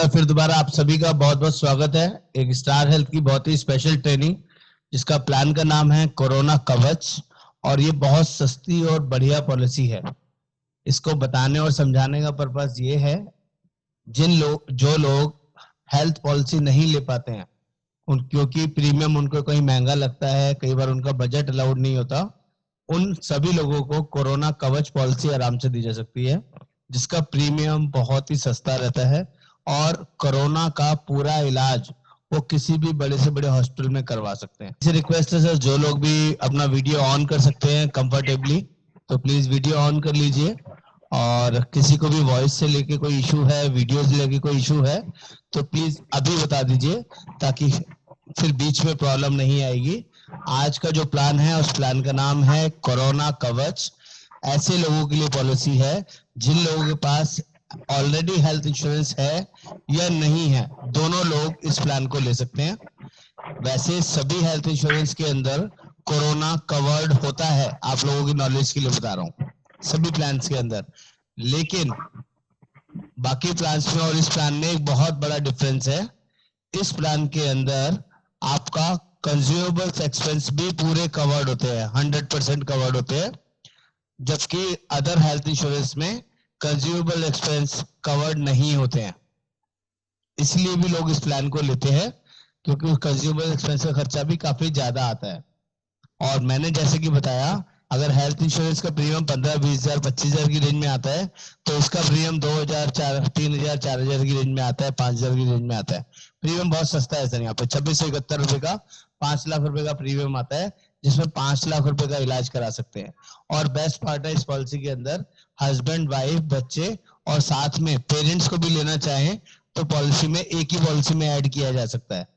फिर दोबारा आप सभी का बहुत बहुत स्वागत है एक स्टार हेल्थ की बहुत ही स्पेशल ट्रेनिंग जिसका प्लान का नाम है कोरोना कवच। और ये बहुत सस्ती और बढ़िया पॉलिसी है। इसको बताने और समझाने का पर्पस ये है, जो लोग हेल्थ पॉलिसी नहीं ले पाते हैं क्योंकि प्रीमियम उनको कहीं महंगा लगता है, कई बार उनका बजट अलाउड नहीं होता, उन सभी लोगों को कोरोना कवच पॉलिसी आराम से दी जा सकती है, जिसका प्रीमियम बहुत ही सस्ता रहता है और कोरोना का पूरा इलाज वो किसी भी बड़े से बड़े हॉस्पिटल में करवा सकते हैं। इसे रिक्वेस्ट है सर, जो लोग भी अपना वीडियो ऑन कर सकते हैं कंफर्टेबली तो प्लीज वीडियो ऑन कर लीजिए। और किसी को भी वॉइस से लेके कोई इशू है, वीडियो से लेके कोई इशू है तो प्लीज अभी बता दीजिए ताकि फिर बीच में प्रॉब्लम नहीं आएगी। आज का जो प्लान है उस प्लान का नाम है कोरोना कवच। ऐसे लोगों के लिए पॉलिसी है जिन लोगों के पास ऑलरेडी हेल्थ इंश्योरेंस है या नहीं है, दोनों लोग इस प्लान को ले सकते हैं। वैसे सभी हेल्थ इंश्योरेंस के अंदर कोरोना कवर्ड होता है, आप लोगों की नॉलेज के लिए बता रहा हूँ, सभी प्लान्स के अंदर। लेकिन बाकी प्लान्स में और इस प्लान में एक बहुत बड़ा डिफरेंस है। इस प्लान के अंदर आपका कंज्यूमेबल्स एक्सपेंस भी पूरे कवर्ड होते हैं, 100% कवर्ड होते हैं, जबकि अदर हेल्थ इंश्योरेंस में कंज्यूमेबल एक्सपेंस कवर्ड नहीं होते हैं। इसलिए भी लोग इस प्लान को लेते हैं क्योंकि कंज्यूमेबल एक्सपेंस का खर्चा भी काफी ज्यादा आता है। और मैंने जैसे कि बताया, अगर हेल्थ इंश्योरेंस का प्रीमियम 15, 20 हजार, 25 हजार की रेंज में आता है तो इसका प्रीमियम 2,000, 3,000, 4,000 की रेंज में आता है, 5,000 की रेंज में आता है। प्रीमियम बहुत सस्ता है सर, यहाँ पे 2671 रुपए का 5 लाख रुपए का प्रीमियम आता है, जिसमें 5 लाख रुपए का इलाज करा सकते हैं। और बेस्ट पार्ट है इस पॉलिसी के अंदर, हस्बैंड, वाइफ, बच्चे और साथ में पेरेंट्स को भी लेना चाहें तो पॉलिसी में एक ही पॉलिसी में ऐड किया जा सकता है।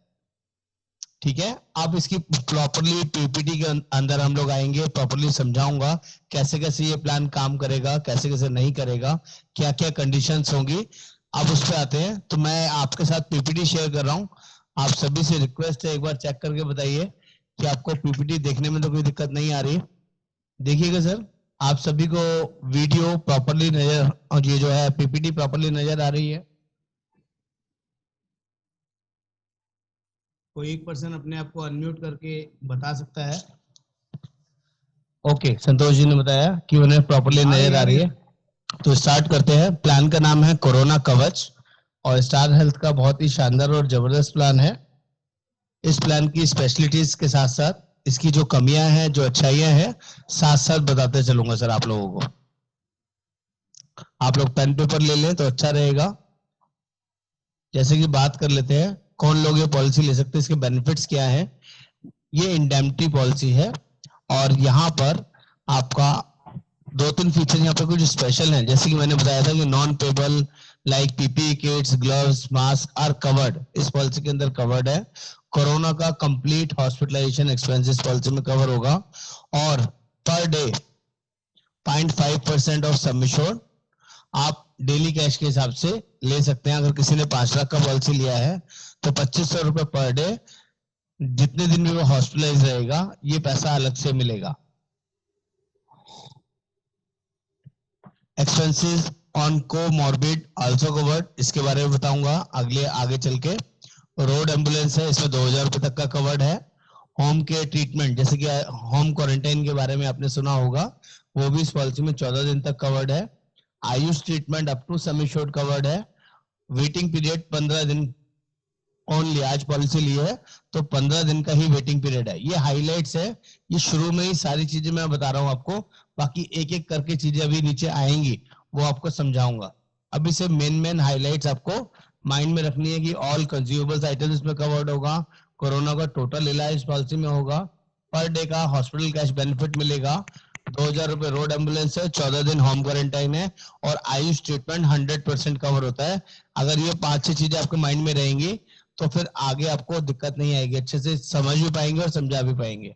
ठीक है, अब इसकी प्रॉपरली पीपीटी के अंदर हम लोग आएंगे, प्रॉपरली समझाऊंगा कैसे कैसे ये प्लान काम करेगा, कैसे कैसे नहीं करेगा, क्या क्या कंडीशंस होंगी। अब उस पर आते हैं, तो मैं आपके साथ पीपीटी शेयर कर रहा हूं। आप सभी से रिक्वेस्ट है, एक बार चेक करके बताइए कि आपको पीपीटी देखने में तो कोई दिक्कत नहीं आ रही। देखिएगा सर, आप सभी को वीडियो प्रॉपरली नजर और ये जो है पीपीटी प्रॉपरली नजर आ रही है? कोई एक पर्सन अपने आप को अनम्यूट करके बता सकता है? ओके, संतोष जी ने बताया कि उन्हें प्रॉपरली नजर आ रही है। तो स्टार्ट करते हैं। प्लान का नाम है कोरोना कवच और स्टार हेल्थ का बहुत ही शानदार और जबरदस्त प्लान है। इस प्लान की स्पेशलिटीज के साथ साथ इसकी जो कमियां हैं, जो अच्छाइयां हैं, साथ साथ बताते चलूंगा सर आप लोगों को। आप लोग पेन पेपर ले लें तो अच्छा रहेगा। जैसे कि बात कर लेते हैं कौन लोग ये पॉलिसी ले सकते हैं, इसके बेनिफिट्स क्या हैं। ये इंडेमनिटी पॉलिसी है और यहाँ पर आपका 2-3 फीचर यहाँ पे कुछ स्पेशल हैं, जैसे कि मैंने बताया था कि non payable like PPE kits, gloves, mask are covered, इस पॉलिसी के अंदर कवर्ड है। कोरोना का कंप्लीट हॉस्पिटलाइजेशन एक्सपेंसेस पॉलिसी में कवर होगा और per day 0.5% of sum assured आप डेली कैश के हिसाब से ले सकते हैं। अगर किसी ने 5 लाख का पॉलिसी लिया है तो 2500 रुपए पर डे, जितने दिन भी वो हॉस्पिटलाइज रहेगा ये पैसा अलग से मिलेगा। Expenses on comorbid also covered, इसके बारे में बताऊंगा आगे चल के। रोड एम्बुलेंस है, इसमें 2,000 रुपए तक का कवर्ड है। होम केयर ट्रीटमेंट, जैसे कि होम क्वारंटाइन के बारे में आपने सुना होगा, वो भी इस पॉलिसी में 14 दिन तक कवर्ड है। Ayush treatment up to sum assured covered है। वेटिंग पीरियड 15 दिन ओनली, आज पॉलिसी ली है तो 15 दिन का ही वेटिंग पीरियड है। ये हाइलाइट्स है, ये शुरू में ही सारी चीजें मैं बता रहा हूं आपको, बाकी एक एक करके चीजें अभी नीचे आएंगी वो आपको समझाऊंगा। अभी से मेन हाइलाइट्स आपको माइंड में रखनी है कि ऑल कंज्यूमेबल्स आइटम्स इसमें कवर्ड होगा, कोरोना का टोटल इलाज इस पॉलिसी में होगा, पर डे का हॉस्पिटल कैश बेनिफिट मिलेगा, 2,000 रुपए रोड एम्बुलेंस है, 14 दिन होम क्वारंटाइन है और आयुष ट्रीटमेंट 100% कवर होता है। अगर ये 5-6 चीजें आपके माइंड में रहेंगी तो फिर आगे आपको दिक्कत नहीं आएगी, अच्छे से समझ भी पाएंगे और समझा भी पाएंगे।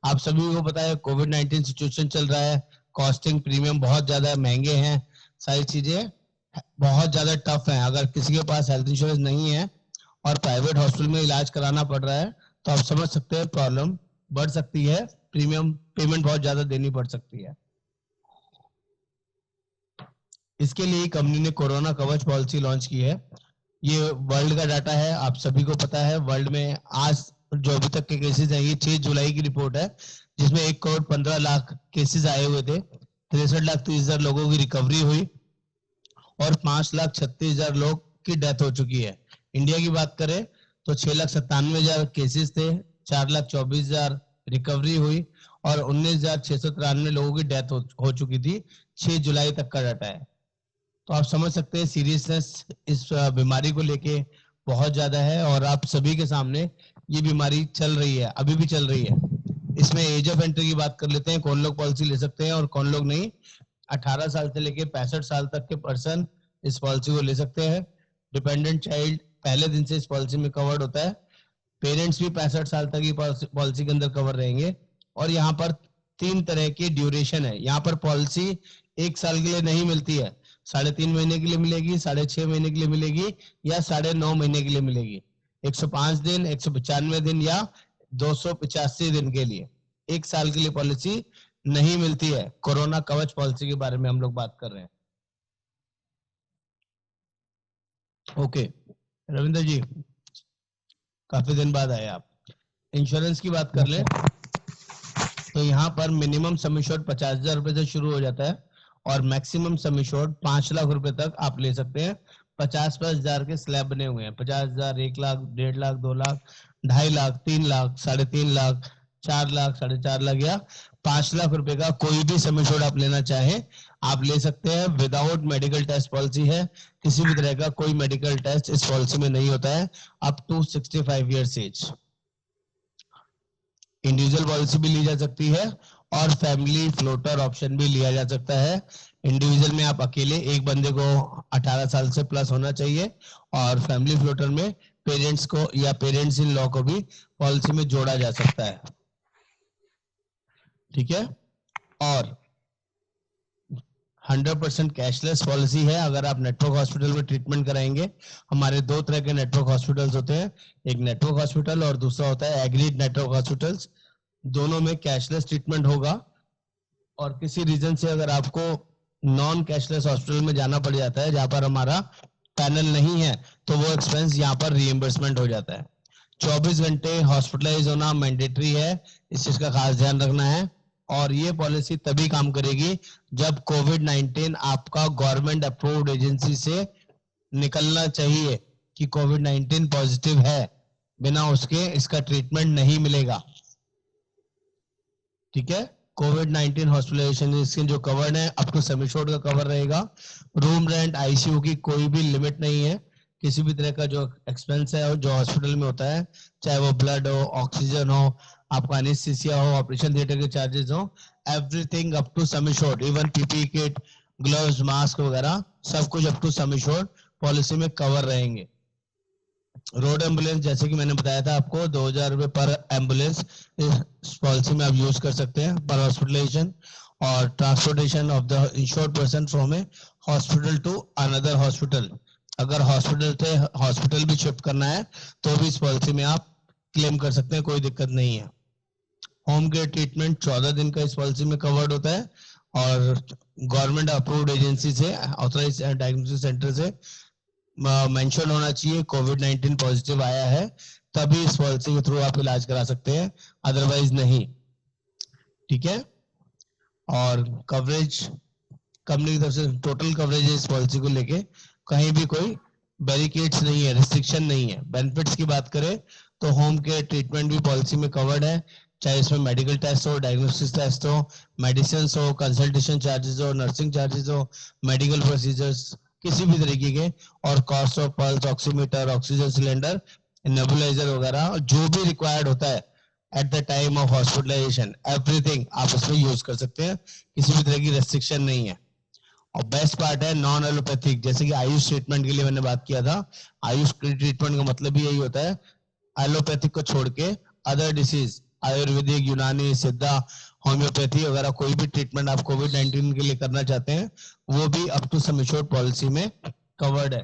आप सभी को पता है कोविड-19 सिचुएशन चल रहा है, कॉस्टिंग प्रीमियम बहुत ज्यादा महंगे हैं, सारी चीजें बहुत ज्यादा टफ हैं। अगर किसी के पास हेल्थ इंश्योरेंस नहीं है और प्राइवेट हॉस्पिटल में इलाज कराना पड़ रहा है तो आप समझ सकते हैं प्रॉब्लम बढ़ सकती है, प्रीमियम पेमेंट बहुत ज्यादा देनी पड़ सकती है। इसके लिए कंपनी ने कोरोना कवच पॉलिसी लॉन्च की है। ये वर्ल्ड का डाटा है, आप सभी को पता है। वर्ल्ड में आज जो अभी तक के केसेस हैं, ये 6 जुलाई की रिपोर्ट है, जिसमें 1,15,00,000 केसेस आए हुए थे, 63,30,000 लोगों की रिकवरी हुई और 5,36,000 लोग की डेथ हो चुकी है। इंडिया की बात करें तो 6,97,000 केसेस थे, 4,24,000 रिकवरी हुई और 19,693 लोगों की डेथ हो चुकी थी। 6 जुलाई तक का डाटा है। तो आप समझ सकते हैं सीरियसनेस इस बीमारी को लेके बहुत ज्यादा है और आप सभी के सामने ये बीमारी चल रही है, अभी भी चल रही है। इसमें एज ऑफ एंट्री की बात कर लेते हैं, कौन लोग पॉलिसी ले सकते हैं और कौन लोग नहीं। 18 साल से लेके 65 साल तक के पर्सन इस पॉलिसी को ले सकते हैं। डिपेंडेंट चाइल्ड पहले दिन से इस पॉलिसी में कवर्ड होता है। पेरेंट्स भी 65 साल तक ही पॉलिसी के अंदर कवर रहेंगे। और यहाँ पर 3 तरह की ड्यूरेशन है। यहाँ पर पॉलिसी 1 साल के लिए नहीं मिलती है, 3.5 महीने के लिए मिलेगी, 6.5 महीने के लिए मिलेगी या 9.5 महीने के लिए मिलेगी। 105 दिन, 195 दिन या 285 दिन के लिए। 1 साल के लिए पॉलिसी नहीं मिलती है। कोरोना कवच पॉलिसी के बारे में हम लोग बात कर रहे हैं। ओके रविंद्र जी, काफी दिन बाद आए आप। इंश्योरेंस की बात कर ले तो यहाँ पर मिनिमम सम एश्योर्ड 50,000 रुपए से शुरू हो जाता है और मैक्सिमम सम एश्योर्ड 5 लाख रुपए तक आप ले सकते हैं। 50,000 के स्लैब बने हुए हैं, 50,000, 1 लाख, 1.5 लाख, 2 लाख, 2.5 लाख, 3 लाख, 3.5 लाख, 4 लाख, 4.5 लाख या 5 लाख रुपए का कोई भी सम एश्योर्ड आप लेना चाहें आप ले सकते हैं। विदाउट मेडिकल टेस्ट पॉलिसी है, किसी भी तरह का कोई मेडिकल टेस्ट इस पॉलिसी में नहीं होता है up to 65 years age. Individual policy भी ली जा सकती है और फैमिली फ्लोटर ऑप्शन भी लिया जा सकता है। इंडिविजुअल में आप अकेले एक बंदे को 18 साल से प्लस होना चाहिए और फैमिली फ्लोटर में पेरेंट्स को या पेरेंट्स इन लॉ को भी पॉलिसी में जोड़ा जा सकता है। ठीक है। और 100% कैशलेस पॉलिसी है। अगर आप नेटवर्क हॉस्पिटल में ट्रीटमेंट कराएंगे, हमारे 2 तरह के नेटवर्क हॉस्पिटल्स होते हैं, एक नेटवर्क हॉस्पिटल और दूसरा होता है एग्रीड नेटवर्क हॉस्पिटल्स। दोनों में कैशलेस ट्रीटमेंट होगा और किसी रीजन से अगर आपको नॉन कैशलेस हॉस्पिटल में जाना पड़ जाता है जहां पर हमारा पैनल नहीं है, तो वो एक्सपेंस यहाँ पर रीइंबर्समेंट हो जाता है। 24 घंटे हॉस्पिटलाइज होना मैंडेटरी है, इस चीज का खास ध्यान रखना है। और ये पॉलिसी तभी काम करेगी जब कोविड-19 आपका गवर्नमेंट अप्रूव्ड एजेंसी से निकलना चाहिए कि कोविड-19 पॉजिटिव है, बिना उसके इसका ट्रीटमेंट नहीं मिलेगा। ठीक है। कोविड-19 हॉस्पिटलाइजेशन इसके जो कवर्ड है अप टू सम एश्योर्ड का कवर रहेगा। रूम रेंट, आईसीयू की कोई भी लिमिट नहीं है। किसी भी तरह का जो एक्सपेंस है जो हॉस्पिटल में होता है, चाहे वो ब्लड हो, ऑक्सीजन हो, आपका एनेस्थीसिया हो, ऑपरेशन थिएटर के चार्जेस हो, everything up to sum assured, even PPE kit, gloves, mask वगैरह सब कुछ up to sum assured policy में कवर रहेंगे। रोड एम्बुलेंस जैसे कि मैंने बताया था आपको 2,000 रुपए पर एम्बुलेंस इस पॉलिसी में आप यूज कर सकते हैं पर हॉस्पिटलाइजेशन। और transportation of the insured person from a hospital to another hospital, अगर हॉस्पिटल से हॉस्पिटल भी शिफ्ट करना है तो भी इस पॉलिसी में आप क्लेम कर सकते हैं, कोई दिक्कत नहीं है। होम केयर ट्रीटमेंट 14 दिन का इस पॉलिसी में कवर्ड होता है और गवर्नमेंट अप्रूव्ड एजेंसी से, ऑथराइज डायग्नोस्टिक सेंटर से मेंशन होना चाहिए कोविड-19 पॉजिटिव आया है, तभी इस पॉलिसी के थ्रू आप इलाज करा सकते हैं, अदरवाइज नहीं। ठीक है। और कवरेज कंपनी की तरफ से टोटल कवरेज है इस पॉलिसी को लेके, कहीं भी कोई बैरिकेड्स नहीं है, रिस्ट्रिक्शन नहीं है। बेनिफिट्स की बात करें तो होम केयर ट्रीटमेंट भी पॉलिसी में कवर्ड है, चाहे इसमें मेडिकल टेस्ट हो, डायग्नोस्टिक टेस्ट हो, मेडिसिन हो, कंसल्टेशन चार्जेस हो, नर्सिंग चार्जेस हो, मेडिकल प्रोसीजर्स किसी भी तरीके के, और cost of pulse, oximeter, oxygen cylinder, nebuliser वगैरह जो भी रिक्वायर्ड होता है at the time of hospitalisation, everything आप उसमें यूज कर सकते हैं, किसी भी तरह की रेस्ट्रिक्शन नहीं है। और बेस्ट पार्ट है नॉन एलोपैथिक, जैसे कि आयुष ट्रीटमेंट के लिए मैंने बात किया था, आयुष ट्रीटमेंट का मतलब भी यही होता है, एलोपैथिक को छोड़ के अदर डिसीज, आयुर्वेदिक, यूनानी, सिद्धा, होम्योपैथी वगैरह कोई भी ट्रीटमेंट आप कोविड-19 के लिए करना चाहते हैं वो भी up to sum assured policy में कवर्ड है।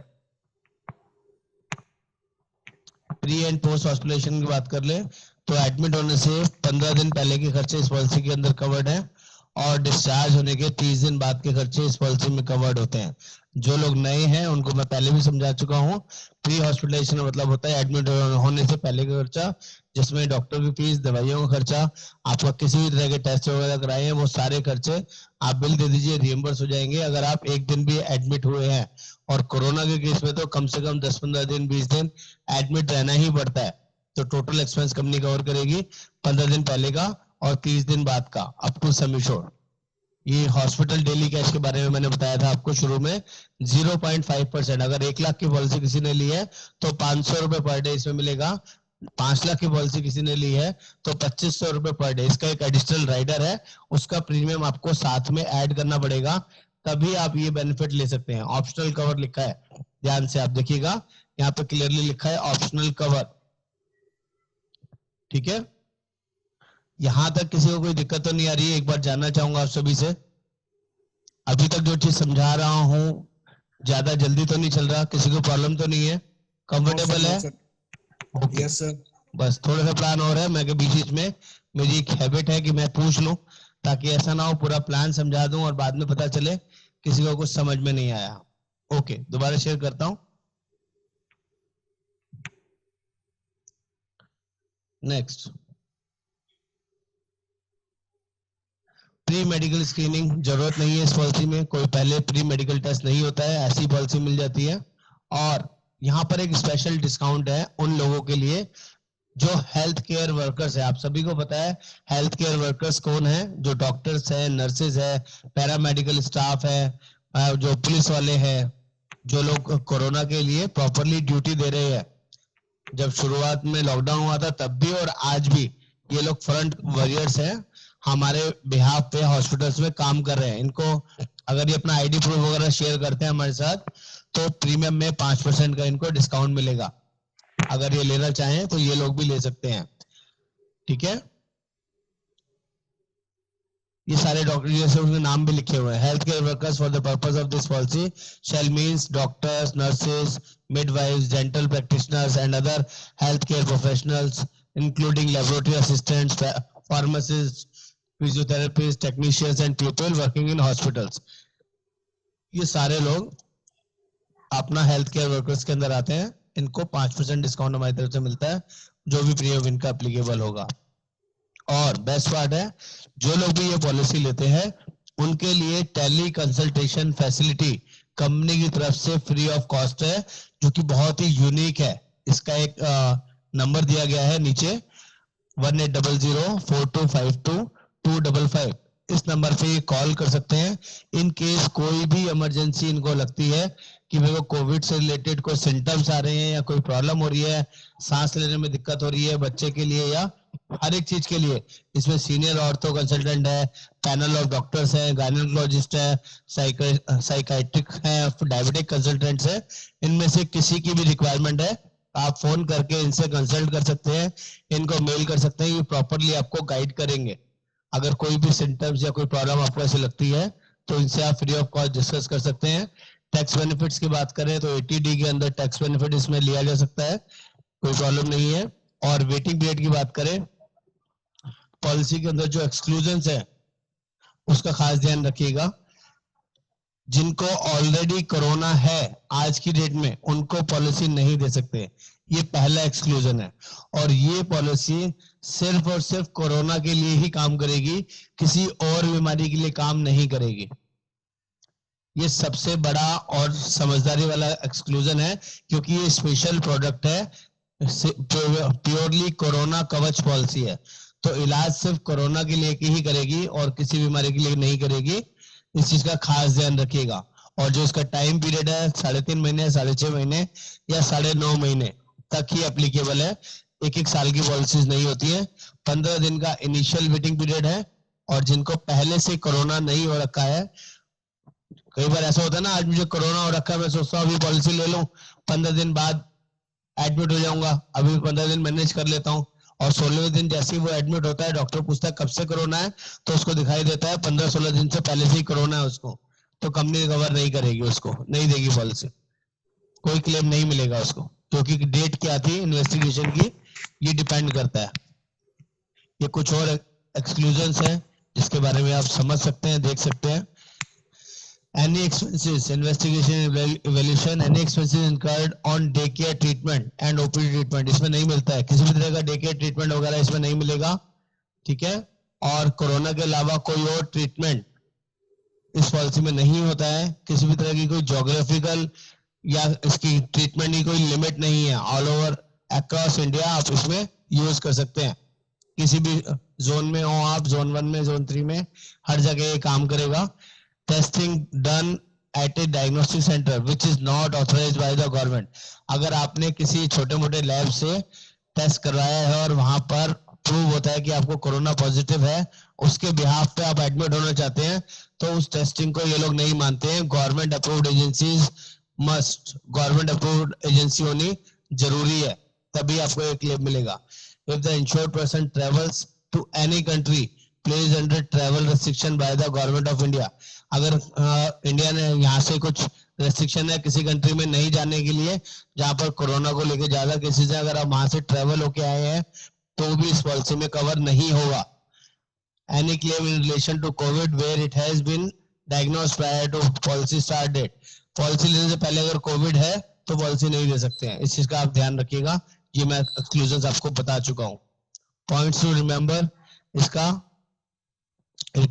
प्री एंड पोस्ट हॉस्पिटलाइजेशन की बात कर ले तो एडमिट होने से 15 दिन पहले के खर्चे इस पॉलिसी के अंदर कवर्ड है और डिस्चार्ज होने के 30 दिन बाद के खर्चे इस पॉलिसी में कवर्ड होते हैं। जो लोग नए हैं उनको मैं पहले भी समझा चुका हूँ। प्री हॉस्पिटलाइजेशन मतलब होता है एडमिट होने से पहले का खर्चा, जिसमें डॉक्टर की फीस, दवाइयों का खर्चा, आपका किसी भी तरह के टेस्ट वगैरह कराए हैं वो सारे खर्चे आप बिल दे दीजिए, रिएम्बर्स हो जाएंगे। अगर आप एक दिन भी एडमिट हुए हैं, और कोरोना के केस में तो कम से कम 10-15 दिन 20 दिन एडमिट रहना ही पड़ता है, तो टोटल एक्सपेंस कंपनी कवर करेगी 15 दिन पहले का और 30 दिन बाद का, अप टू सम एश्योर्ड। ये हॉस्पिटल डेली कैश के बारे में मैंने बताया था आपको शुरू में, 0.5%। अगर 1 लाख की पॉलिसी किसी ने ली है तो 500 रुपए पर डे इसमें मिलेगा। 5 लाख की पॉलिसी किसी ने ली है तो 2500 रुपए पर डे। इसका एक एडिशनल राइडर है, उसका प्रीमियम आपको साथ में ऐड करना पड़ेगा, तभी आप ये बेनिफिट ले सकते हैं। ऑप्शनल कवर लिखा है, ध्यान से आप देखिएगा, यहाँ पे क्लियरली लिखा है ऑप्शनल कवर। ठीक है, यहां तक किसी को कोई दिक्कत तो नहीं आ रही है? एक बार जानना चाहूंगा आप सभी से, अभी तक जो चीज समझा रहा हूं ज्यादा जल्दी तो नहीं चल रहा? किसी को प्रॉब्लम तो नहीं है? कंफर्टेबल है? Okay, yes sir. बस थोड़ा सा प्लान और है, मैं के बीच में मेरी एक हैबिट है कि मैं पूछ लूं, ताकि ऐसा ना हो पूरा प्लान समझा दूं और बाद में पता चले किसी को कुछ समझ में नहीं आया। ओके, दोबारा शेयर करता हूं। नेक्स्ट, प्री मेडिकल स्क्रीनिंग जरूरत नहीं है इस पॉलिसी में, कोई पहले प्री मेडिकल टेस्ट नहीं होता है, ऐसी पॉलिसी मिल जाती है। और यहाँ पर एक स्पेशल डिस्काउंट है उन लोगों के लिए जो हेल्थ केयर वर्कर्स है। आप सभी को पता है हेल्थ केयर वर्कर्स कौन है? जो डॉक्टर्स है, नर्सेज है, पैरामेडिकल स्टाफ है, जो पुलिस वाले हैं, जो लोग कोरोना के लिए प्रॉपरली ड्यूटी दे रहे हैं। जब शुरुआत में लॉकडाउन हुआ था तब भी और आज भी ये लोग फ्रंट वॉरियर्स हैं, हमारे बिहाफ पे हॉस्पिटल्स में काम कर रहे हैं। इनको अगर ये अपना आईडी प्रूफ वगैरह शेयर करते हैं हमारे साथ तो प्रीमियम में 5% का इनको डिस्काउंट मिलेगा। अगर ये लेना चाहें तो ये लोग भी ले सकते हैं। ठीक है, ये सारे डॉक्टर जैसे उनके नाम भी लिखे हुए हैं। Health care workers for the purpose of this policy shall means doctors, nurses, midwives, dental practitioners and other healthcare professionals including laboratory assistants, pharmacists, physiotherapists, technicians and people working in hospitals। ये सारे लोग अपना health care workers के अंदर आते हैं, इनको 5% discount हमारी तरफ से मिलता है, जो भी प्रीमियम इनका एप्लीकेबल होगा। और बेस्ट पार्ट है, जो लोग भी ये पॉलिसी लेते हैं उनके लिए टेली कंसल्टेशन फैसिलिटी कंपनी की तरफ से फ्री ऑफ कॉस्ट है, जो कि बहुत ही यूनिक है। इसका एक नंबर दिया गया है नीचे, 180042522255। इस नंबर पे कॉल कर सकते हैं इन केस कोई भी इमरजेंसी इनको लगती है कि मेरे को कोविड से रिलेटेड कोई सिम्टम्स आ रहे हैं या कोई प्रॉब्लम हो रही है, सांस लेने में दिक्कत हो रही है बच्चे के लिए या हर एक चीज के लिए। इसमें सीनियर ऑर्थो कंसल्टेंट है, पैनल ऑफ डॉक्टर्स है, गायनेकोलॉजिस्ट है, साइकाइट्रिक है, डायबिटिक कंसल्टेंट्स है। इनमें से किसी की भी रिक्वायरमेंट है आप फोन करके इनसे कंसल्ट कर सकते हैं, इनको मेल कर सकते हैं, ये प्रॉपरली आपको गाइड करेंगे। अगर कोई भी सिम्टम्स या कोई प्रॉब्लम आपको ऐसे लगती है तो इनसे आप फ्री ऑफ कॉस्ट डिस्कस कर सकते हैं। टैक्स बेनिफिट्स की बात करें तो 80D के अंदर टैक्स बेनिफिट इसमें लिया जा सकता है, कोई प्रॉब्लम नहीं है। और वेटिंग पीरियड की बात करें, पॉलिसी के अंदर जो एक्सक्लूजन्स है उसका खास ध्यान रखिएगा। जिनको ऑलरेडी कोरोना है आज की डेट में उनको पॉलिसी नहीं दे सकते, ये पहला एक्सक्लूजन है। और ये पॉलिसी सिर्फ और सिर्फ कोरोना के लिए ही काम करेगी, किसी और बीमारी के लिए काम नहीं करेगी। ये सबसे बड़ा और समझदारी वाला एक्सक्लूजन है, क्योंकि ये स्पेशल प्रोडक्ट है, प्योरली कोरोना कवच पॉलिसी है। तो इलाज सिर्फ कोरोना के लिए ही करेगी और किसी बीमारी के लिए नहीं करेगी, इस चीज का खास ध्यान रखिएगा। और जो इसका टाइम पीरियड है 3.5 महीने, 6.5 महीने या 9.5 महीने तक ही एप्लीकेबल है, 1-1 साल की पॉलिसीज नहीं होती है। 15 दिन का इनिशियल वेटिंग पीरियड है। और जिनको पहले से कोरोना नहीं हो रखा है, कई बार ऐसा होता है ना, आज मुझे कोरोना हो रखा है, मैं सोचता हूँ अभी पॉलिसी ले लूं, 15 दिन बाद एडमिट हो जाऊंगा, अभी 15 दिन मैनेज कर लेता हूँ। और 16वें दिन जैसे ही वो एडमिट होता है, डॉक्टर पूछता है कब से कोरोना है, तो उसको दिखाई देता है 15-16 दिन से पहले से ही कोरोना है उसको, तो कंपनी कवर नहीं करेगी, उसको नहीं देगी पॉलिसी, कोई क्लेम नहीं मिलेगा उसको, क्योंकि डेट क्या थी इन्वेस्टिगेशन की, ये डिपेंड करता है। ये कुछ और एक्सक्लूजन्स हैं जिसके बारे में आप समझ सकते हैं, देख सकते हैं। Any expenses, investigation, evaluation, any expenses incurred on day care treatment and OPD treatment इसमें नहीं मिलता है, किसी भी तरह का डे केयर ट्रीटमेंट वगैरह इसमें नहीं मिलेगा, ठीक है। और कोरोना के अलावा कोई और ट्रीटमेंट इस पॉलिसी में नहीं होता है, किसी भी तरह की कोई ज्योग्राफिकल या इसकी ट्रीटमेंट की कोई लिमिट नहीं है, ऑल ओवर अक्रॉस इंडिया आप इसमें यूज कर सकते हैं, किसी भी जोन में हो आप, जोन 1 में, जोन 3 में, हर जगह ये काम करेगा। Testing done at A diagnostic centre which is not authorised bye the government, अगर आपने किसी छोटे मोटे लैब से टेस्ट करवाया है और वहां पर प्रूव होता है कि आपको कोरोना पॉजिटिव है, उसके बिहाफ पे आप एडमिट होना चाहते हैं, तो उस टेस्टिंग को ये लोग नहीं मानते हैं। Government approved agencies must, government approved agency होनी जरूरी है, तभी आपको एक क्लेम मिलेगा। If the insured person travels to any country place under travel restriction by the government of India, अगर इंडिया ने यहाँ से कुछ रेस्ट्रिक्शन है किसी कंट्री में नहीं जाने के लिए जहां पर कोरोना को लेके ज्यादा केसेस है, अगर आप वहां से ट्रेवल होके आए हैं तो भी इस पॉलिसी में कवर नहीं होगा। Any claim in relation to Covid where it has been diagnosed prior to policy start date, policy लेने से पहले अगर कोविड है तो पॉलिसी नहीं दे सकते हैं, इस चीज का आप ध्यान रखिएगा। ये मैं एक्सक्लूजन आपको बता चुका हूँ। पॉइंट्स टू रिमेंबर, इसका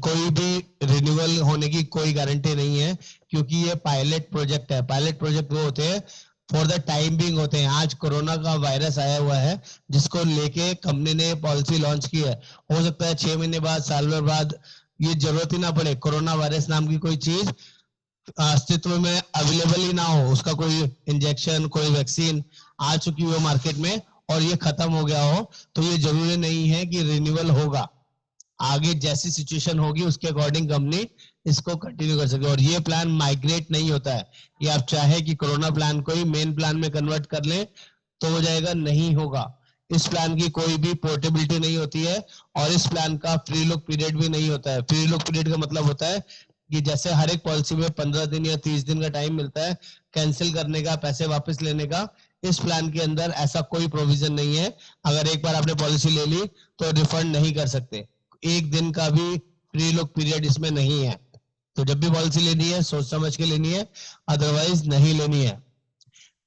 कोई भी रिन्यूअल होने की कोई गारंटी नहीं है, क्योंकि ये पायलट प्रोजेक्ट है। पायलट प्रोजेक्ट वो होते हैं फॉर द टाइम बिंग होते हैं। आज कोरोना का वायरस आया हुआ है जिसको लेके कंपनी ने पॉलिसी लॉन्च की है, हो सकता है 6 महीने बाद, साल भर बाद ये जरूरत ही ना पड़े, कोरोना वायरस नाम की कोई चीज अस्तित्व में अवेलेबल ही ना हो, उसका कोई इंजेक्शन, कोई वैक्सीन आ चुकी हो मार्केट में और ये खत्म हो गया हो, तो ये जरूरी नहीं है कि रिन्यूअल होगा। आगे जैसी सिचुएशन होगी उसके अकॉर्डिंग कंपनी इसको कंटिन्यू कर सके। और ये प्लान माइग्रेट नहीं होता है, ये आप चाहे कि कोरोना प्लान को ही मेन प्लान में कन्वर्ट कर लें तो हो जाएगा, नहीं होगा। इस प्लान की कोई भी पोर्टेबिलिटी नहीं होती है और इस प्लान का फ्री लुक पीरियड भी नहीं होता है। फ्री लुक पीरियड का मतलब होता है कि जैसे हर एक पॉलिसी में 15 दिन या 30 दिन का टाइम मिलता है कैंसिल करने का, पैसे वापस लेने का, इस प्लान के अंदर ऐसा कोई प्रोविजन नहीं है। अगर एक बार आपने पॉलिसी ले ली तो रिफंड नहीं कर सकते, एक दिन का भी फ्री लुक पीरियड इसमें नहीं है। तो जब भी पॉलिसी लेनी है सोच समझ के लेनी है, अदरवाइज नहीं लेनी है।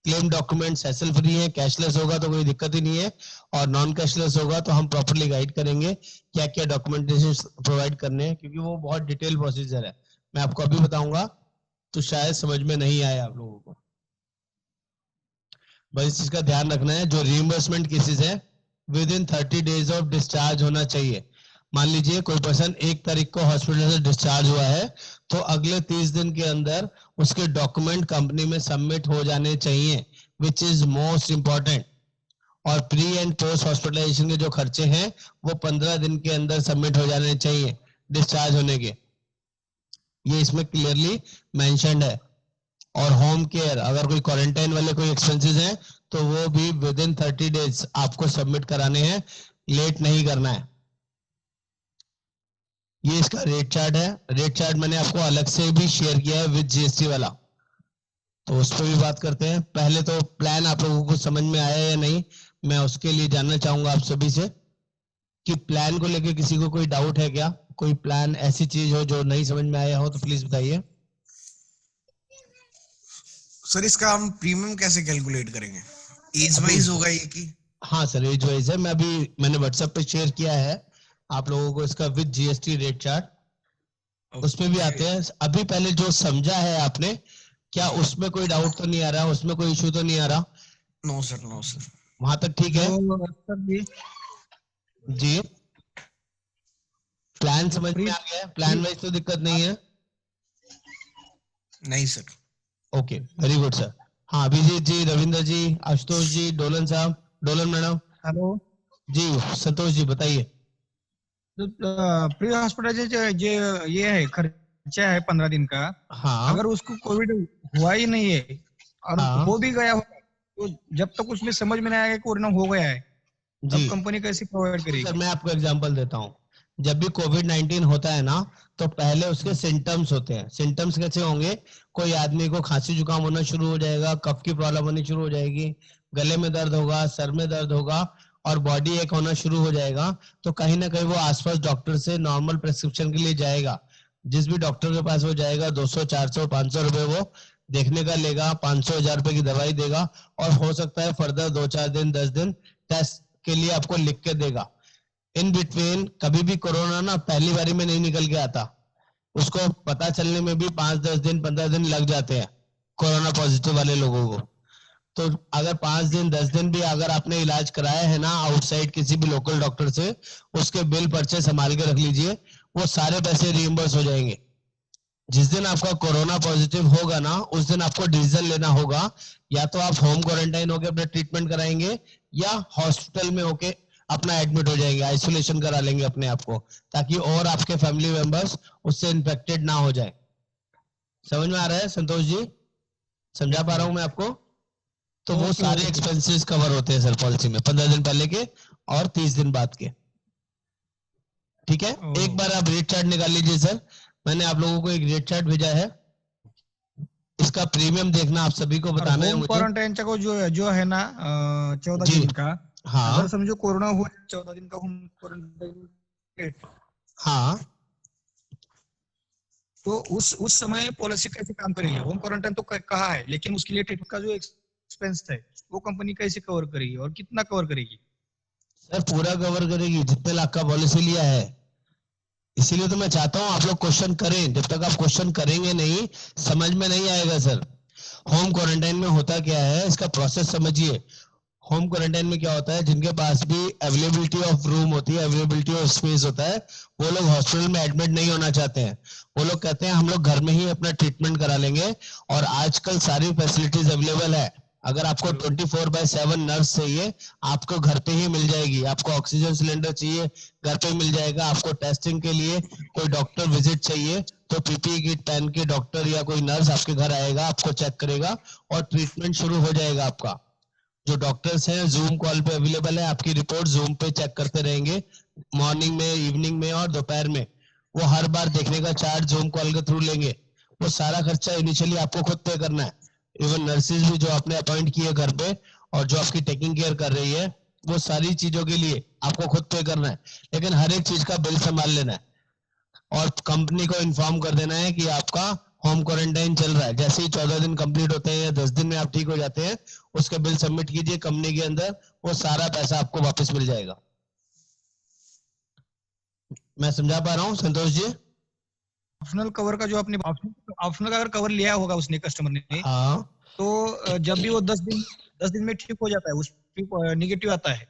क्लेम डॉक्यूमेंट्स हैसल फ्री है, कैशलेस होगा तो कोई दिक्कत ही नहीं है, और नॉन कैशलेस होगा तो हम प्रॉपर्ली गाइड करेंगे क्या क्या डॉक्यूमेंटेशन प्रोवाइड करने हैं, क्योंकि वो बहुत डिटेल प्रोसीजर है। मैं आपको अभी बताऊंगा तो शायद समझ में नहीं आए आप लोगों को, बस इस चीज का ध्यान रखना है। जो रिइंबर्समेंट केसेस है with in 30 days of discharge होना चाहिए। मान लीजिए कोई पर्सन 1 तारीख को हॉस्पिटल से डिस्चार्ज हुआ है तो अगले 30 दिन के अंदर उसके डॉक्यूमेंट कंपनी में सबमिट हो जाने चाहिए, विच इज मोस्ट इंपॉर्टेंट। और प्री एंड पोस्ट हॉस्पिटलाइजेशन के जो खर्चे हैं वो 15 दिन के अंदर सबमिट हो जाने चाहिए डिस्चार्ज होने के, ये इसमें क्लियरली मेंशन्ड है। और होम केयर, अगर कोई क्वारंटाइन वाले कोई एक्सपेंसेस हैं तो वो भी विद इन 30 डेज आपको सबमिट कराने हैं, लेट नहीं करना है। ये इसका रेट चार्ट है। रेट चार्ट मैंने आपको अलग से भी शेयर किया है विद जीएसटी वाला, तो उस पर भी बात करते हैं। पहले तो प्लान आप लोगों को समझ में आया या नहीं, मैं उसके लिए जानना चाहूंगा आप सभी से कि प्लान को लेकर किसी को कोई डाउट है क्या? कोई प्लान ऐसी चीज हो जो नहीं समझ में आया हो तो प्लीज बताइए। सर इसका हम प्रीमियम कैसे कैलकुलेट करेंगे? एज वाइज होगा ये कि? हाँ सर, एज वाइज है। मैंने व्हाट्सएप पे शेयर किया है आप लोगों को इसका विद जीएसटी रेट चार्ट, उसमें भी आते हैं। अभी पहले जो समझा है आपने, क्या उसमें कोई डाउट तो नहीं आ रहा, उसमें कोई इशू तो नहीं आ रहा? नो सर, नो सर, वहां तक ठीक है जी? प्लान समझ में आ गया? प्लान वाइज तो दिक्कत नहीं है? नहीं sir. Okay, very good sir. हाँ, अभिजीत जी, रविंद्र जी, आशुतोष जी, डोलन साहब, डोलन मैडम, हेलो जी, संतोष जी बताइए। प्री हॉस्पिटल ये है खर्चा है 15 दिन का। हाँ, अगर उसको कोविड हुआ ही नहीं है और हाँ, हो भी गया हो तो जब तक उसमें समझ में नहीं आएगा कोरोना हो गया है, जी तब कंपनी कैसे प्रोवाइड करेगी? सर, मैं आपको एग्जांपल देता हूँ। जब भी कोविड-19 होता है ना, तो पहले उसके सिम्टम्स होते हैं। सिम्टम्स कैसे होंगे? कोई आदमी को खांसी जुकाम होना शुरू हो जाएगा, कफ की प्रॉब्लम होनी शुरू हो जाएगी, गले में दर्द होगा, सर में दर्द होगा और बॉडी एक होना शुरू हो जाएगा। तो कहीं ना कहीं वो आसपास डॉक्टर से नॉर्मल प्रिस्क्रिप्शन के लिए जाएगा। जिस भी डॉक्टर के पास वो जाएगा 200, 400, 500 रुपए वो देखने का लेगा, 500, 1000 रुपए की दवाई देगा, और हो सकता है फर्दर 2-4 दिन, 10 दिन टेस्ट के लिए आपको लिख के देगा। इन बिटवीन कभी भी कोरोना ना पहली बारी में नहीं निकल के आता, उसको पता चलने में भी 5-10 दिन, 15 दिन लग जाते हैं कोरोना पॉजिटिव वाले लोगों को। तो अगर 5 दिन, 10 दिन भी अगर आपने इलाज कराया है ना आउटसाइड किसी भी लोकल डॉक्टर से, उसके बिल पर्चे संभाल के रख लीजिए, वो सारे पैसे रिइंबर्स हो जाएंगे। जिस दिन आपका कोरोना पॉजिटिव होगा ना, उस दिन आपको डिसीजन लेना होगा, या तो आप होम क्वारंटाइन होकर अपना ट्रीटमेंट कराएंगे, या हॉस्पिटल में होके अपना एडमिट हो जाएंगे, आइसोलेशन करा लेंगे अपने आप को, ताकि और आपके फैमिली मेंबर्स उससे इन्फेक्टेड ना हो जाए। समझ में आ रहा है संतोष जी? समझा पा रहा हूं मैं आपको? तो वो सारे एक्सपेंसेस कवर होते हैं सर पॉलिसी में, 15 दिन पहले के और 30 दिन बाद के। ठीक है, एक बार आप रेट चार्ट निकाल लीजिए सर। मैंने आप लोगों को एक रेट चार्ट भेजा है, इसका प्रीमियम देखना आप सभी को बताना है होम मुझे। क्वारंटाइन को जो है ना 14 जी। दिन का, हाँ अगर समझो कोरोना हुआ 14 दिन का होम क्वारंटाइन, हाँ, तो उस समय पॉलिसी कैसे काम करेगी? होम क्वारंटाइन तो कहा है, लेकिन उसके लिए ट्रीटमेंट का जो एक्सपेंस है वो कंपनी कैसे कवर करेगी और कितना कवर करेगी? सर पूरा कवर करेगी, जितने लाख का पॉलिसी लिया है। इसीलिए तो मैं चाहता हूं आप लोग क्वेश्चन करें। जब तक आप क्वेश्चन करेंगे नहीं, समझ में नहीं आएगा सर। होम क्वारंटाइन में होता क्या है, इसका प्रोसेस समझिए। होम क्वारंटाइन में क्या होता है, जिनके पास भी अवेलेबिलिटी ऑफ रूम होती है, अवेलेबिलिटी ऑफ स्पेस होता है, वो लोग हॉस्पिटल में एडमिट नहीं होना चाहते हैं। वो लोग कहते हैं हम लोग घर में ही अपना ट्रीटमेंट करा लेंगे, और आजकल सारी फैसिलिटीज अवेलेबल है। अगर आपको 24/7 नर्स चाहिए, आपको घर पे ही मिल जाएगी। आपको ऑक्सीजन सिलेंडर चाहिए, घर पे मिल जाएगा। आपको टेस्टिंग के लिए कोई डॉक्टर विजिट चाहिए, तो पीपीई किट पहन के डॉक्टर या कोई नर्स आपके घर आएगा, आपको चेक करेगा और ट्रीटमेंट शुरू हो जाएगा आपका। जो डॉक्टर्स हैं जूम कॉल पे अवेलेबल है, आपकी रिपोर्ट जूम पे चेक करते रहेंगे, मॉर्निंग में, इवनिंग में और दोपहर में। वो हर बार देखने का चार्ज जूम कॉल के थ्रू लेंगे। वो सारा खर्चा इनिशियली आपको खुद पे करना है। इवन नर्सेज भी जो आपने अपॉइंट किए घर पे और जो आपकी टेकिंग केयर कर रही है, वो सारी चीजों के लिए आपको खुद पे करना है। लेकिन हर एक चीज का बिल संभाल लेना है, और कंपनी को इन्फॉर्म कर देना है कि आपका होम क्वारंटाइन चल रहा है। जैसे ही 14 दिन कंप्लीट होते हैं या 10 दिन में आप ठीक हो जाते हैं, उसके बिल सबमिट कीजिए कंपनी के अंदर, वो सारा पैसा आपको वापस मिल जाएगा। मैं समझा पा रहा हूँ संतोष जी? ऑप्शनल कवर का जो आपने ऑप्शनल का अगर कवर लिया होगा उसने, कस्टमर ने, हाँ, तो जब भी वो 10 दिन में ठीक हो जाता है, उस निगेटिव आता है,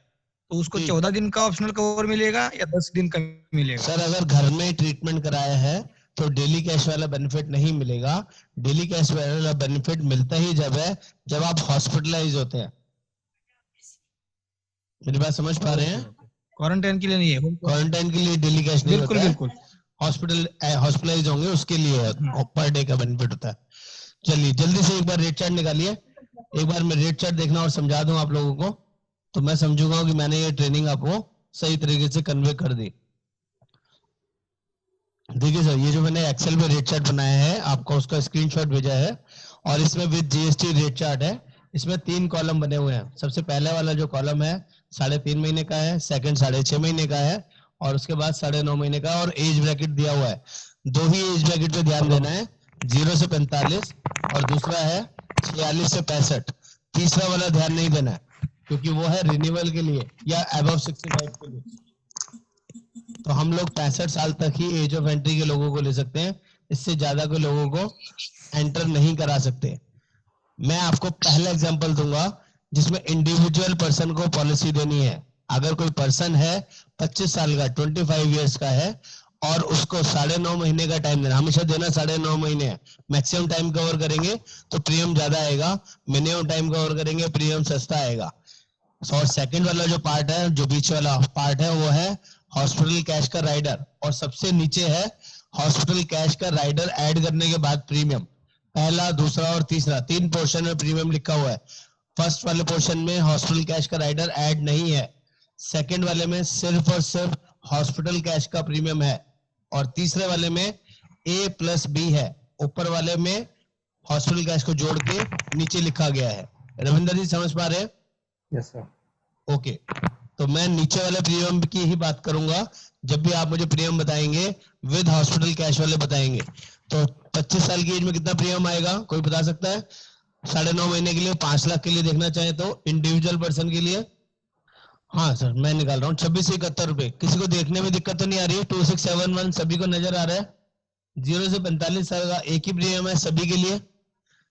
तो उसको जी। 14 दिन का ऑप्शनल कवर मिलेगा या 10 दिन का मिलेगा? सर अगर घर में ट्रीटमेंट कराया है तो डेली कैश वाला बेनिफिट नहीं मिलेगा। डेली कैश वाला बेनिफिट मिलता ही जब है जब आप हॉस्पिटलाइज होते हैं। मेरी बात समझ पा रहे हैं? क्वारंटाइन के लिए नहीं है, क्वारंटाइन के लिए डेली कैश नहीं बिल्कुल होता है। बिल्कुल। हॉस्पिटलाइज होंगे उसके लिए पर डे का बेनिफिट होता है। चलिए जल्दी से एक बार रेट चार्ट निकालिए। एक बार मैं रेट चार्ट देखना और समझा दूं आप लोगों को, तो मैं समझूंगा कि मैंने ये ट्रेनिंग आपको सही तरीके से कन्वे कर दी। देखिए सर, ये जो मैंने एक्सेल में रेट चार्ट बनाया है, आपको उसका स्क्रीनशॉट भेजा है, और इसमें विद जीएसटी रेट चार्ट है। इसमें 3 कॉलम बने हुए हैं। सबसे पहले वाला जो कॉलम है 3.5 महीने का है, सेकंड 6.5 महीने का है, और उसके बाद 9.5 महीने का, और एज ब्रैकेट दिया हुआ है। 2 ही एज ब्रैकेट पे ध्यान देना है, 0 से 45 और दूसरा है 46 से 65। तीसरा वाला ध्यान नहीं देना है, क्योंकि वो है रिन्यूअल के लिए या अबव 65 के लिए। तो हम लोग 65 साल तक ही एज ऑफ एंट्री के लोगों को ले सकते हैं, इससे ज्यादा के लोगों को एंटर नहीं करा सकते। मैं आपको पहला एग्जांपल दूंगा जिसमें इंडिविजुअल पर्सन को पॉलिसी देनी है। अगर कोई पर्सन है 25 साल का, 25 इयर्स का है, और उसको 9.5 महीने का टाइम देना, हमेशा देना 9.5 महीने है। मैक्सिमम टाइम कवर करेंगे तो प्रीमियम ज्यादा आएगा, मिनिमम टाइम कवर करेंगे प्रीमियम सस्ता आएगा। और सेकंड वाला जो पार्ट है, जो बीच वाला पार्ट है, वो है हॉस्पिटल कैश का राइडर, और सबसे नीचे है हॉस्पिटल कैश का राइडर ऐड करने के बाद प्रीमियम। पहला, दूसरा और तीसरा 3 पोर्शन में प्रीमियम लिखा हुआ है। फर्स्ट वाले पोर्शन में हॉस्पिटल कैश का राइडर ऐड नहीं है, सेकंड वाले में सिर्फ और सिर्फ हॉस्पिटल कैश का प्रीमियम है, और तीसरे वाले में A+B है। ऊपर वाले में हॉस्पिटल कैश को जोड़ के नीचे लिखा गया है। रविंदर जी समझ पा रहे हैं? Yes sir. ओके, तो मैं नीचे वाले प्रीमियम की ही बात करूंगा। जब भी आप मुझे प्रीमियम बताएंगे विद हॉस्पिटल कैश वाले बताएंगे। तो 25 साल की एज में कितना प्रीमियम आएगा, कोई बता सकता है? 9.5 महीने के लिए, 5 लाख के लिए देखना चाहे तो इंडिविजुअल पर्सन के लिए। हाँ सर, मैं निकाल रहा हूँ 2671 रुपए। किसी को देखने में दिक्कत तो नहीं आ रही है? 2671 सभी को नजर आ रहा है? 0 से 45 साल का एक ही प्रीमियम है सभी के लिए,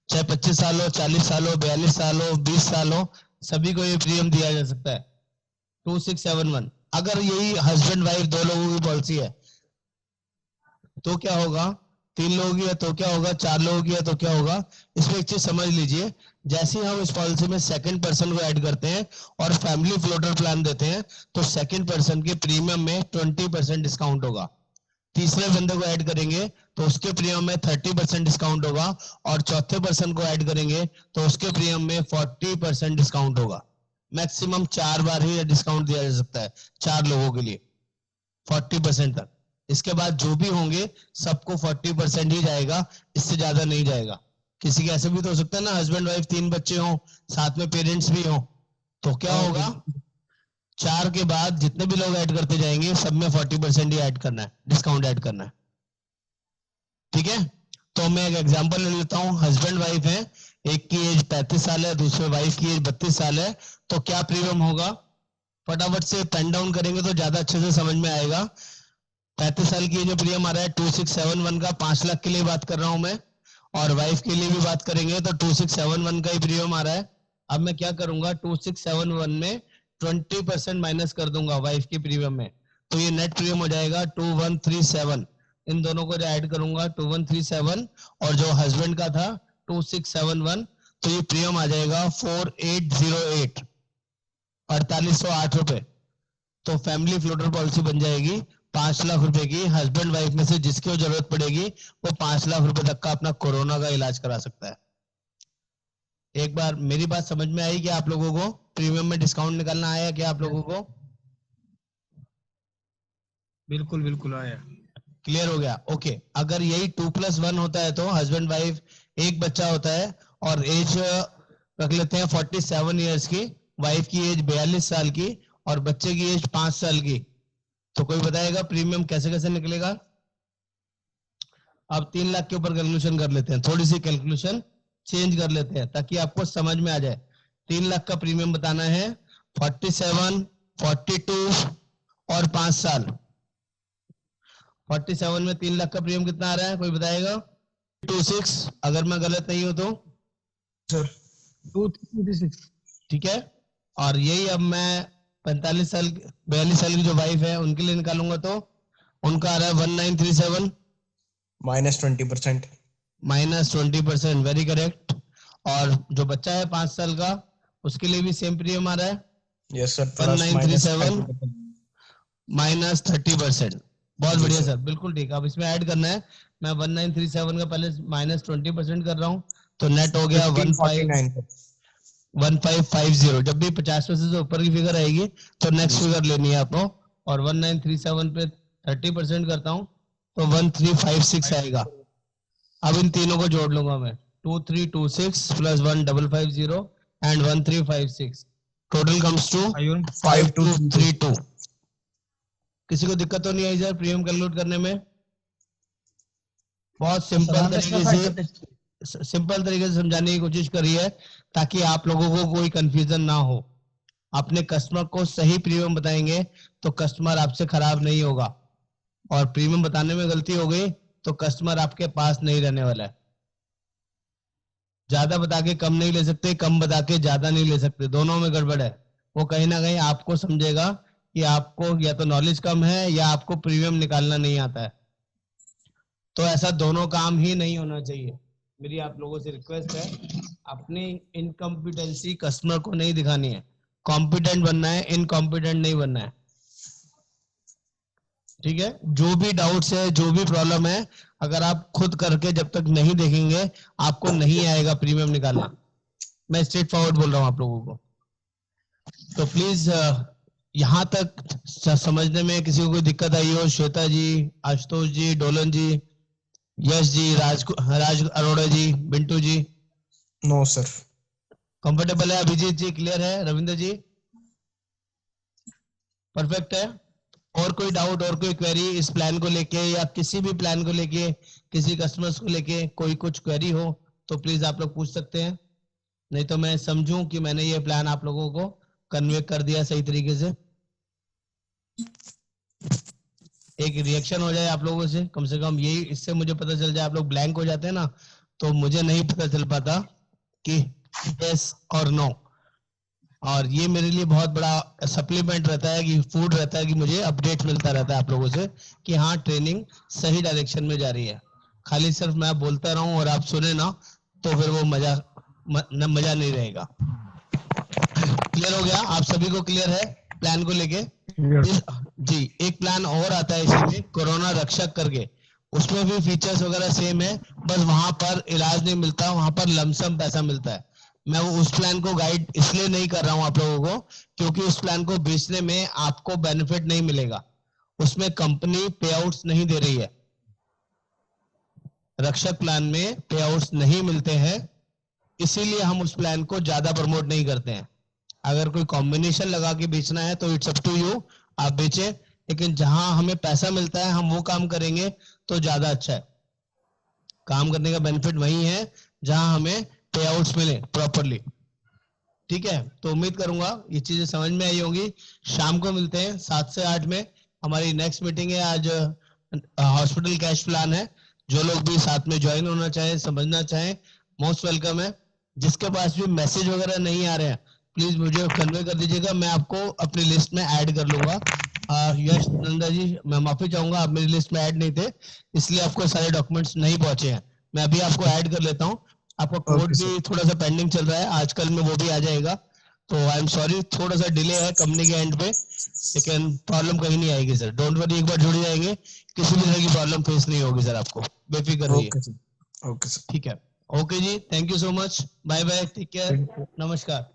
चाहे 25 साल हो, 40 साल हो, 42 साल हो, 20 साल हो, सभी को ये प्रीमियम दिया जा सकता है 2671। अगर यही हस्बैंड वाइफ 2 लोगों की पॉलिसी है तो क्या होगा? 3 लोगों की है तो क्या होगा? 4 लोगों की है तो क्या होगा? इसमें एक चीज समझ लीजिए, जैसे ही हम इस पॉलिसी में सेकंड पर्सन को ऐड करते हैं और फैमिली फ्लोटर प्लान देते हैं तो सेकंड पर्सन के प्रीमियम में 20% डिस्काउंट होगा। तीसरे बंदे को ऐड करेंगे तो उसके प्रीमियम में 30% डिस्काउंट होगा, और चौथे पर्सन को ऐड करेंगे तो उसके प्रीमियम में 40% डिस्काउंट होगा। मैक्सिमम 4 बार ही डिस्काउंट दिया जा सकता है 4 लोगों के लिए, 40% तक। इसके बाद जो भी होंगे सबको 40% ही जाएगा, इससे ज्यादा नहीं जाएगा। किसी के ऐसे भी तो हो सकता है ना, हस्बैंड वाइफ 3 बच्चे हों, साथ में पेरेंट्स भी हों, तो क्या होगा? 4 के बाद जितने भी लोग ऐड करते जाएंगे सब में 40% ही ऐड करना है, डिस्काउंट ऐड करना है। ठीक है, तो मैं एक एग्जांपल ले लेता हूं। हस्बैंड वाइफ है, एक की एज 35 साल है, दूसरे वाइफ की एज 32 साल है, तो क्या प्रीमियम होगा? फटाफट से पेन डाउन करेंगे तो ज्यादा अच्छे से समझ में आएगा। 35 साल की जो प्रीमियम आ रहा है 2671 का, 5 लाख के लिए बात कर रहा हूं मैं, और वाइफ के लिए भी बात करेंगे तो 2671 का ही प्रीमियम आ रहा है। अब मैं क्या करूंगा, 2671 में 20% माइनस कर दूंगा वाइफ के प्रीमियम में, तो ये नेट प्रीमियम हो जाएगा 2137। इन दोनों को जो ऐड करूंगा 2137, और जो हस्बैंड का था 2671, तो ये प्रीमियम आ जाएगा 4808, 4808 रुपए। तो फैमिली फ्लोटर पॉलिसी बन जाएगी 5 लाख रुपए की। हस्बैंड वाइफ में से जिसको जरूरत पड़ेगी वो 5 लाख रुपए तक का अपना कोरोना का इलाज करा सकता है। एक बार मेरी बात समझ में आई क्या आप लोगों को? प्रीमियम में डिस्काउंट निकालना आया क्या आप लोगों को? बिल्कुल बिल्कुल आया। क्लियर हो गया? ओके। अगर यही 2+1 होता है तो हस्बैंड वाइफ, एक बच्चा होता है और एज रख लेते हैं 47 ईयर्स की, वाइफ की एज 42 साल की और बच्चे की एज 5 साल की, तो कोई बताएगा प्रीमियम कैसे कैसे निकलेगा? अब 3 लाख के ऊपर कैलकुलेशन कर लेते हैं, थोड़ी सी कैलकुलेशन चेंज कर लेते हैं ताकि आपको समझ में आ जाए। 3 लाख का प्रीमियम बताना है, 47, 42 और 5 साल। 47 में 3 लाख का प्रीमियम कितना आ रहा है, कोई बताएगा? 26, अगर मैं गलत नहीं हूं तो। सर 236। ठीक है, और यही अब मैं 45 साल 42 साल की जो वाइफ है उनके लिए निकालूंगा तो उनका आ रहा है 1937 -20%। -20%, वेरी करेक्ट। और जो बच्चा है 5 साल का उसके लिए भी सेम प्रीमियम आ रहा है यस सर, 1937 -30%। बहुत जी बढ़िया सर। सर, बिल्कुल ठीक। अब इसमें ऐड करना है, मैं 1937 का पहले -20% कर रहा हूँ, तो नेट हो गया 1550। जब भी 50% से ऊपर की फिगर आएगी तो नेक्स्ट फिगर लेनी है आपको, और 1937 पे 30% करता हूँ तो 1356 आएगा। अब इन तीनों को जोड़ लूंगा मैं, 2326 plus 1550 and 1356, total comes to 5232। किसी को दिक्कत तो नहीं आई सर प्रीमियम कैलकुलेट करने में? बहुत सिंपल तरीके से समझाने की कोशिश करी है ताकि आप लोगों को कोई कंफ्यूजन ना हो। अपने कस्टमर को सही प्रीमियम बताएंगे तो कस्टमर आपसे खराब नहीं होगा, और प्रीमियम बताने में गलती हो गई तो कस्टमर आपके पास नहीं रहने वाला है। ज्यादा बता के कम नहीं ले सकते, कम बता के ज्यादा नहीं ले सकते, दोनों में गड़बड़ है। वो कहीं ना कहीं आपको समझेगा कि आपको या तो नॉलेज कम है या आपको प्रीमियम निकालना नहीं आता है। तो ऐसा दोनों काम ही नहीं होना चाहिए। मेरी आप लोगों से रिक्वेस्ट है, अपनी इनकॉम्पिटेंसी कस्टमर को नहीं दिखानी है, कॉम्पिटेंट बनना है, इनकॉम्पिटेंट नहीं बनना है। ठीक है, जो भी डाउट्स है, जो भी प्रॉब्लम है, अगर आप खुद करके जब तक नहीं देखेंगे आपको नहीं आएगा प्रीमियम निकालना। मैं स्ट्रेट फॉरवर्ड बोल रहा हूं आप लोगों को। तो प्लीज यहां तक समझने में किसी को कोई दिक्कत आई हो? Shweta ji, Ashutosh ji, Dolan ji, Yash ji, Raj Arora ji, Bintu ji? No sir. Comfortable है? अभिजीत जी क्लियर है? रविंद्र जी? परफेक्ट है? और कोई डाउट और कोई क्वेरी इस प्लान को लेके या किसी भी प्लान को लेके, किसी कस्टमर्स को लेके कोई कुछ क्वेरी हो तो प्लीज आप लोग पूछ सकते हैं, नहीं तो मैं समझूं कि मैंने ये प्लान आप लोगों को कन्वे कर दिया सही तरीके से, एक रिएक्शन हो जाए आप लोगों से कम यही, इससे मुझे पता चल जाए। आप लोग ब्लैंक हो जाते हैं ना तो मुझे नहीं पता चल पाता कि यस और नो, और ये मेरे लिए बहुत बड़ा सप्लीमेंट रहता है कि फूड रहता है कि मुझे अपडेट मिलता रहता है आप लोगों से कि हाँ ट्रेनिंग सही डायरेक्शन में जा रही है। खाली सिर्फ मैं बोलता रहूं और आप सुने ना तो फिर वो मजा नहीं रहेगा। क्लियर हो गया? आप सभी को क्लियर है प्लान को लेके? जी, एक प्लान और आता है इसी में, कोरोना रक्षक करके, उसमें भी फीचर्स वगैरह सेम है, बस वहां पर इलाज नहीं मिलता, वहां पर लमसम पैसा मिलता है। मैं वो उस प्लान को गाइड इसलिए नहीं कर रहा हूं आप लोगों को क्योंकि उस प्लान को बेचने में आपको बेनिफिट नहीं मिलेगा, उसमें कंपनी पे आउट्स नहीं दे रही है। रक्षक प्लान में पे आउट्स नहीं मिलते हैं, इसीलिए हम उस प्लान को ज्यादा प्रमोट नहीं करते हैं। अगर कोई कॉम्बिनेशन लगा के बेचना है तो इट्स अप टू यू, आप बेचे, लेकिन जहां हमें पैसा मिलता है हम वो काम करेंगे तो ज्यादा अच्छा है। काम करने का बेनिफिट वही है जहां हमें पे आउट्स मिले प्रॉपरली। ठीक है, तो उम्मीद करूंगा ये चीजें समझ में आई होंगी। शाम को मिलते हैं 7 से 8 में, हमारी नेक्स्ट मीटिंग है। आज हॉस्पिटल कैश प्लान है, जो लोग भी साथ में ज्वाइन होना चाहे, समझना चाहे, मोस्ट वेलकम है। जिसके पास भी मैसेज वगैरह नहीं आ रहे हैं प्लीज मुझे कन्वे कर दीजिएगा, मैं आपको अपनी लिस्ट में ऐड कर लूंगा। यश नंदा जी, मैं माफी चाहूंगा, आप मेरी लिस्ट में ऐड नहीं थे इसलिए आपको सारे डॉक्यूमेंट्स नहीं पहुंचे हैं। मैं अभी आपको ऐड कर लेता हूँ। आपका कोड भी थोड़ा सा पेंडिंग चल रहा है, आजकल में वो भी आ जाएगा, तो आई एम सॉरी, थोड़ा सा डिले है कंपनी के एंड पे, लेकिन प्रॉब्लम कहीं नहीं आएगी सर, डोंट वरी, एक बार जुड़ जाएंगे, किसी भी तरह की प्रॉब्लम फेस नहीं होगी सर, आपको बेफिक्र रहिए। ओके सर, ठीक है, okay ji, thank you so much, bye bye, take care, नमस्कार।